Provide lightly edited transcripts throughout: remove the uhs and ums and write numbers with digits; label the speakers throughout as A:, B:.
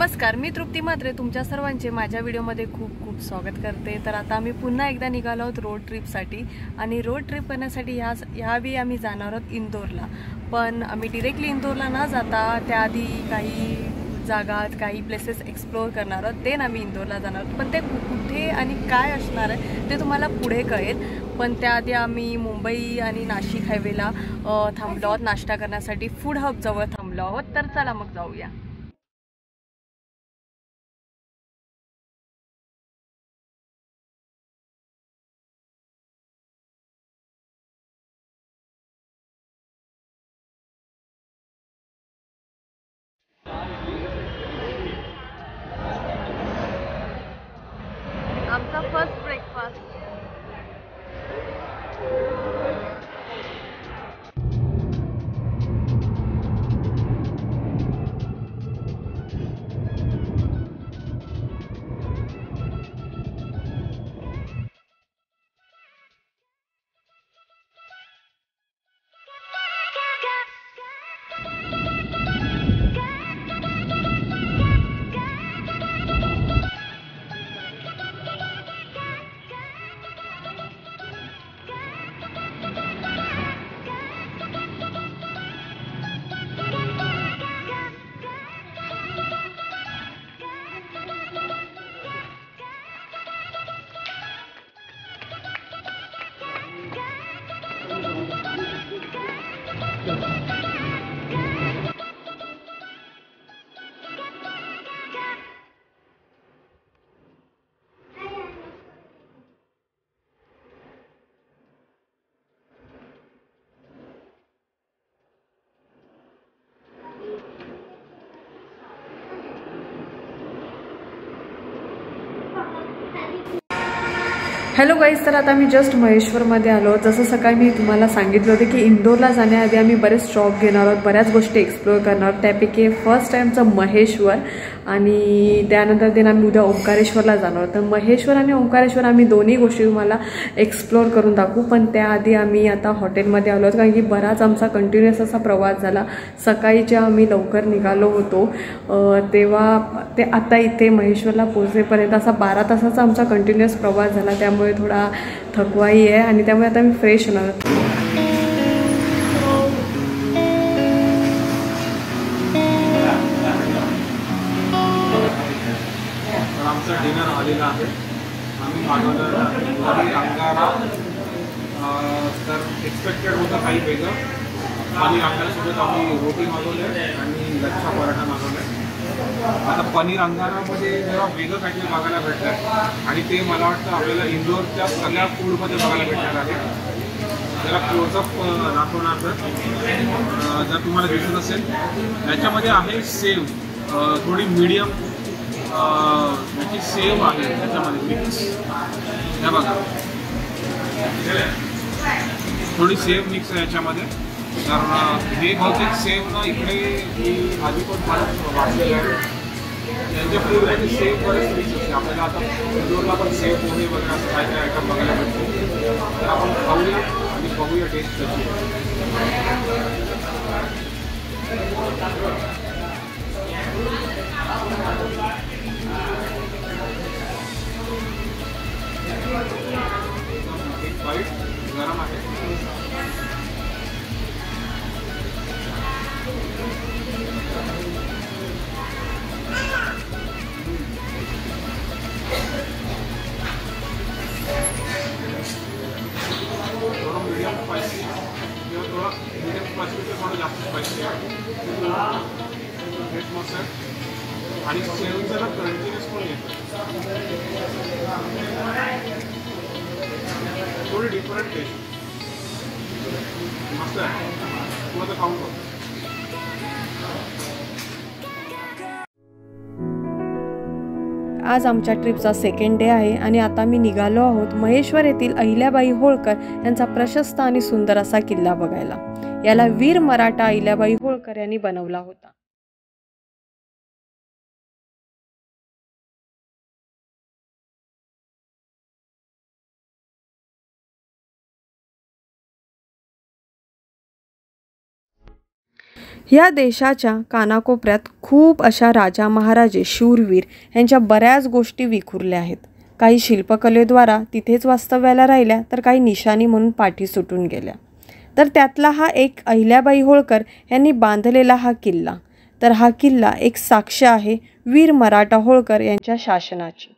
A: नमस्कार, मी तृप्ती म्हात्रे तुमच्या सर्वांचे माझ्या व्हिडिओमध्ये खूप खूप स्वागत करते। तर आता आम्ही पुन्हा एकदा निघालो आहोत रोड ट्रिपसाठी आणि रोड ट्रिप करण्यासाठी ह्यावेळी आम्ही जाणार आहोत इंदोरला। पण आम्ही डायरेक्टली इंदोरला न जाता त्याआधी काही जागा काही प्लेसेस एक्सप्लोर करणार आहोत, देन आम्ही इंदोरला जाणार आहोत। पण ते कुठे आणि काय असणार आहे ते तुम्हाला पुढे कळेल। पण त्याआधी आम्ही मुंबई आणि नाशिक हायवेला थांबलो आहोत नाश्ता करण्यासाठी, फूड हब जवळ थांबलो आहोत। तर चला मग जाऊया। आमचा फर्स्ट ब्रेकफास्ट। हॅलो गाईज, तर आता मी जस्ट महेश्वरमध्ये आलो। जसं सकाळी मी तुम्हाला सांगितलं होतं की इंदोरला जाण्याआधी आम्ही बरेच स्टॉप घेणार आहोत, बऱ्याच गोष्टी एक्सप्लोअर करणार आहोत। त्यापैकी फर्स्ट टाईमचं महेश्वर आणि त्यानंतर आम्ही उद्या ओंकारेश्वरला जाणार आहोत। तर महेश्वर आणि ओंकारेश्वर आम्ही दोन्ही गोष्टी तुम्हाला एक्सप्लोअर करून दाखवू। पण त्याआधी आम्ही आता हॉटेलमध्ये आलो आहोत, कारण की बराच आमचा कंटिन्युअस असा प्रवास झाला। सकाळी जेव्हा आम्ही लवकर निघालो होतो तेव्हा ते आता इथे महेश्वरला पोहोचेपर्यंत असा 12 तासाचा आमचा कंटिन्युअस प्रवास झाला। त्यामुळे थोडा थकवाही आहे आणि त्यामुळे आता मी फ्रेश होणार।
B: आमचा डिनर आलेला आहे। आम्ही मागवलं पनीर अंगारा, तर एक्सपेक्टेड होतं काही वेगळं। पनीर अंगारासोबत आम्ही रोटी मागवली आणि लच्छा पराठा मागवला। आता पनीर अंगारामध्ये जरा वेगळं काहीतरी बघायला भेटतं आणि ते मला वाटतं आपल्याला इंदोरच्या सगळ्या फूडमध्ये बघायला भेटणार आहे। जरा क्लोजअप दाखवणार जर तुम्हाला दिसत असेल, याच्यामध्ये आहे सेव, थोडी मीडियम याची सेव आहे त्याच्यामध्ये मिक्स। हे बघा, थोडी सेव मिक्स आहे याच्यामध्ये। तर हे बहुतेक सेव ना इकडे आधी पण फार वाचलेलं आहे। त्यांच्या फूडमध्ये सेव बरेच मिक्स असते। आपल्याला आता इंदोरला पण सेव पोहे वगैरे असं काही काही आयटम बघायला भेटतो। तर आपण खाऊया आणि बघूया टेस्ट कशी एक बाईट गरम आहे। थोडं मीडियम स्पायसी किंवा थोडा मीडियम स्पायसीपेक्षा थोडं जास्त स्पायसी आहे। टेस्ट मस्त आहे आणि सेवचा ना क्रंचीनेस पण येतो, थोडी डिफरंट टेस्ट मस्त आहे। तुला तर खाऊन बघ।
A: आज आमच्या ट्रिपचा सेकंड डे आहे आणि आता मी निघालो आहोत महेश्वर येथील अहिल्याबाई होळकर यांचा प्रशस्त आणि सुंदर असा किल्ला बघायला। याला वीर मराठा अहिल्याबाई होळकर यांनी बनवला होता। या देशाच्या कानाकोपऱ्यात खूप अशा राजा महाराजे शूरवीर यांच्या बऱ्याच गोष्टी विखुरल्या आहेत. काही शिल्पकलेद्वारा तिथेच वास्तव्याला राहिल्या तर काही निशाणी म्हणून पाठी सुटून गेल्या. तर त्यातला हा एक अहिल्याबाई होळकर यांनी बांधलेला हा किल्ला. तर हा किल्ला एक साक्ष आहे वीर मराठा होळकर यांच्या शासनाची.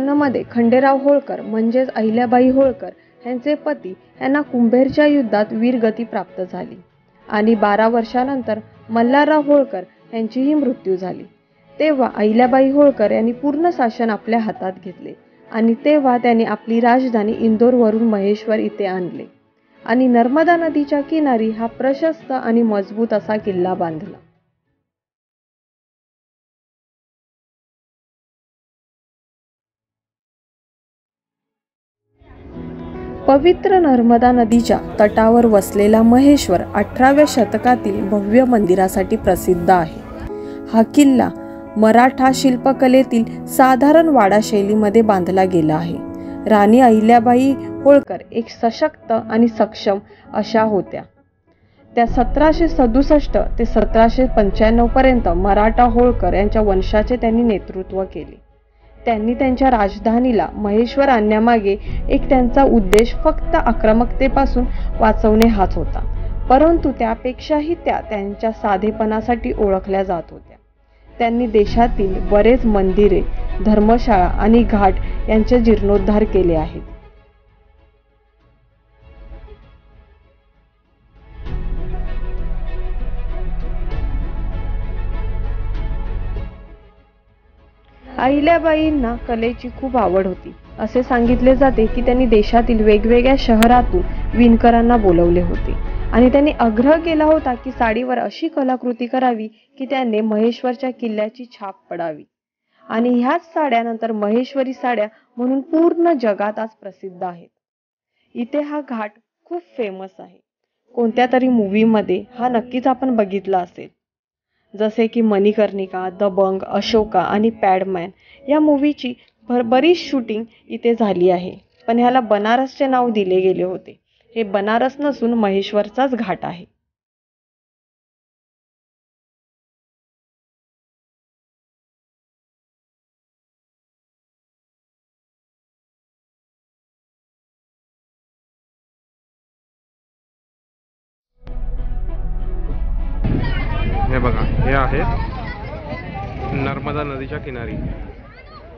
A: मध्ये खंडेराव होळकर म्हणजेच अहिल्याबाई होळकर यांचे पती यांना कुंभेरच्या युद्धात वीरगती प्राप्त झाली आणि 12 वर्षानंतर मल्हारराव होळकर यांचीही मृत्यू झाली. तेव्हा अहिल्याबाई होळकर यांनी पूर्ण शासन आपल्या हातात घेतले आणि तेव्हा त्यांनी आपली राजधानी इंदोरवरून महेश्वर इथे आणले आणि नर्मदा नदीच्या किनारी हा प्रशस्त आणि मजबूत असा किल्ला बांधला. पवित्र नर्मदा नदीच्या तटावर वसलेला महेश्वर 18व्या शतकातील भव्य मंदिरासाठी प्रसिद्ध आहे. हा किल्ला मराठा शिल्पकलेतील साधारण वाडा शैलीमध्ये बांधला गेला आहे. राणी अहिल्याबाई होळकर एक सशक्त आणि सक्षम अशा होत्या. त्या 1767 ते 1795 पर्यंत मराठा होळकर यांच्या वंशाचे त्यांनी नेतृत्व केले. त्यांनी त्यांच्या राजधानीला महेश्वर आणण्यामागे एक त्यांचा उद्देश फक्त आक्रमकतेपासून वाचवणे हाच होता. परंतु त्यापेक्षाही त्या त्यांच्या साधेपणासाठी ओळखल्या जात होत्या. त्यांनी देशातील बरेच मंदिरे, धर्मशाळा आणि घाट यांचे जीर्णोद्धार केले आहेत. अहिल्याबाईंना कलेची खूप आवड होती. असे सांगितले जाते की त्यांनी देशातील वेगवेगळ्या शहरातून विणकरांना बोलवले होते आणि त्यांनी आग्रह केला होता की साडीवर अशी कलाकृती करावी की त्याने महेश्वरच्या किल्ल्याची छाप पडावी. आणि ह्याच साड्या नंतर महेश्वरी साड्या म्हणून पूर्ण जगात आज प्रसिद्ध आहेत. इथे हा घाट खूप फेमस आहे. कोणत्या तरी मूवीमध्ये हा नक्कीच आपण बघितला असेल, जसे की मणिकर्णिका, दबंग, अशोका आणि पॅडमॅन या मूवीची बरीच शूटिंग इथे झाली आहे. पण ह्याला बनारसचे नाव दिले गेले होते. हे बनारस नसून महेश्वरचाच घाट आहे.
B: हे बघा, हे आहे नर्मदा नदीच्या किनारी.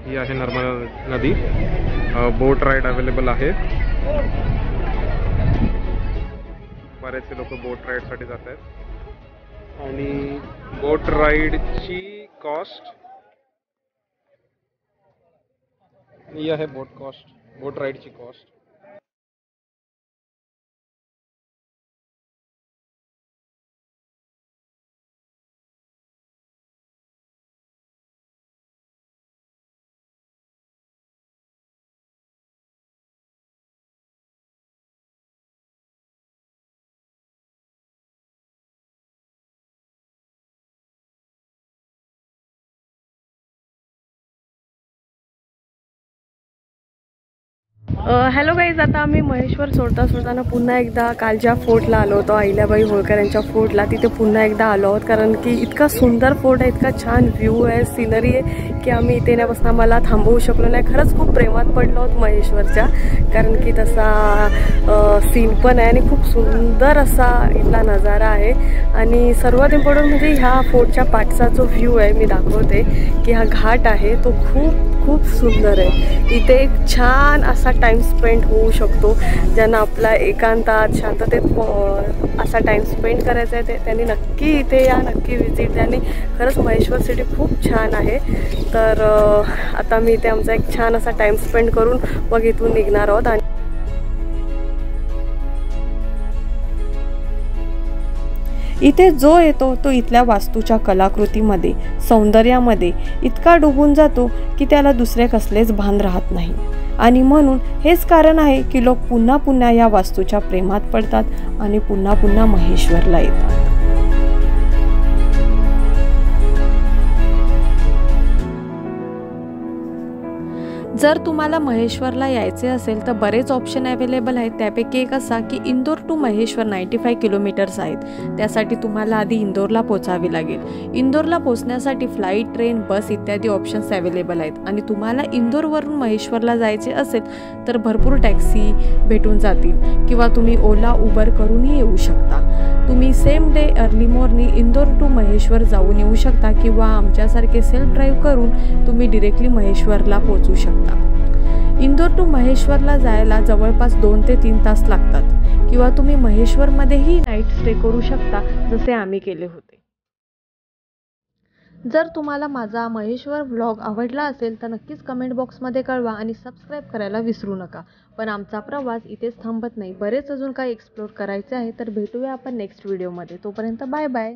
B: ही आहे नर्मदा नदी. बोट राईड अवेलेबल आहे. बरेचसे लोक बोट राईडसाठी जात आहेत आणि बोट राईडची कॉस्ट ही आहे. बोट राईडची कॉस्ट
A: हॅलो गाईज, आता आम्ही महेश्वर सोडताना पुन्हा एकदा काल ज्या फोर्टला आलो होतो, अहिल्याबाई होळकर यांच्या फोर्टला, तिथे पुन्हा एकदा आलो आहोत. कारण की इतका सुंदर फोर्ट आहे, इतका छान व्ह्यू आहे, सिनरी आहे की आम्ही इथे येण्यापासून आम्हाला थांबवू शकलो नाही. खरंच खूप प्रेमात पडलो आहोत महेश्वरच्या, कारण की तसा सीन पण आहे आणि खूप सुंदर असा इथला नजारा आहे. आणि सर्वात इम्पॉर्टंट म्हणजे ह्या फोर्टच्या पाठचा जो व्ह्यू आहे, मी दाखवते की हा घाट आहे तो खूप खूप सुंदर आहे. इथे एक छान असा टाइम स्पेंड होऊ शकतो. ज्यांना आपला एकांतात शांततेत असा टाइम स्पेंड करायचा आहे त्यांनी नक्की इथे या, नक्की व्हिजिट द्या. आणि खरंच महेश्वर सिटी खूप छान आहे. तर आता मी इथे आमचा एक छान असा टाइम स्पेंड करून मग इथून निघणार आहोत. आणि इथे जो येतो तो इथल्या वास्तूच्या कलाकृतीमध्ये, सौंदर्यामध्ये इतका डुबून जातो की त्याला दुसरे कसलेच भान राहत नाही. आणि म्हणून हेच कारण आहे की लोक पुन्हा पुन्हा या वास्तूच्या प्रेमात पडतात आणि पुन्हा पुन्हा महेश्वरला येतात. जर तुम्हाला महेश्वरला यायचे असेल तर बरेच ऑप्शन अवेलेबल आहेत. त्यापैकी एक असा की इंदोर टू महेश्वर 95 किलोमीटर्स आहेत. त्यासाठी तुम्हाला आधी इंदोरला पोचावे लागेल. इंदोरला पोचण्यासाठी फ्लाईट, ट्रेन, बस इत्यादी ऑप्शन्स अवेलेबल आहेत. आणि तुम्हाला इंदोरवरून महेश्वरला जायचे असेल तर भरपूर टॅक्सी भेटून जातील किंवा तुम्ही ओला उबर करूनही येऊ शकता. तुम्ही same day early morning Indore to Maheshwar जाऊन येऊ शकता किंवा आमच्यासारखे सेल्फ ड्राईव्ह करून तुम्ही डिरेक्टली महेश्वरला पोहोचू शकता. इंदोर टू महेश्वरला जायला जवळपास 2 ते 3 तास लागतात किंवा तुम्ही महेश्वरमध्येही नाईट स्टे करू शकता जसे आम्ही केले होते. जर तुम्हाला माझा महेश्वर व्लॉग आवडला असेल तर नक्कीच कमेंट बॉक्समध्ये कळवा आणि सबस्क्राईब करायला विसरू नका. पण आमचा प्रवास इथेच थांबत नाही. बरेच अजून काही एक्सप्लोर करायचे आहे तर भेटूया आपण नेक्स्ट व्हिडिओमध्ये. तोपर्यंत बाय बाय.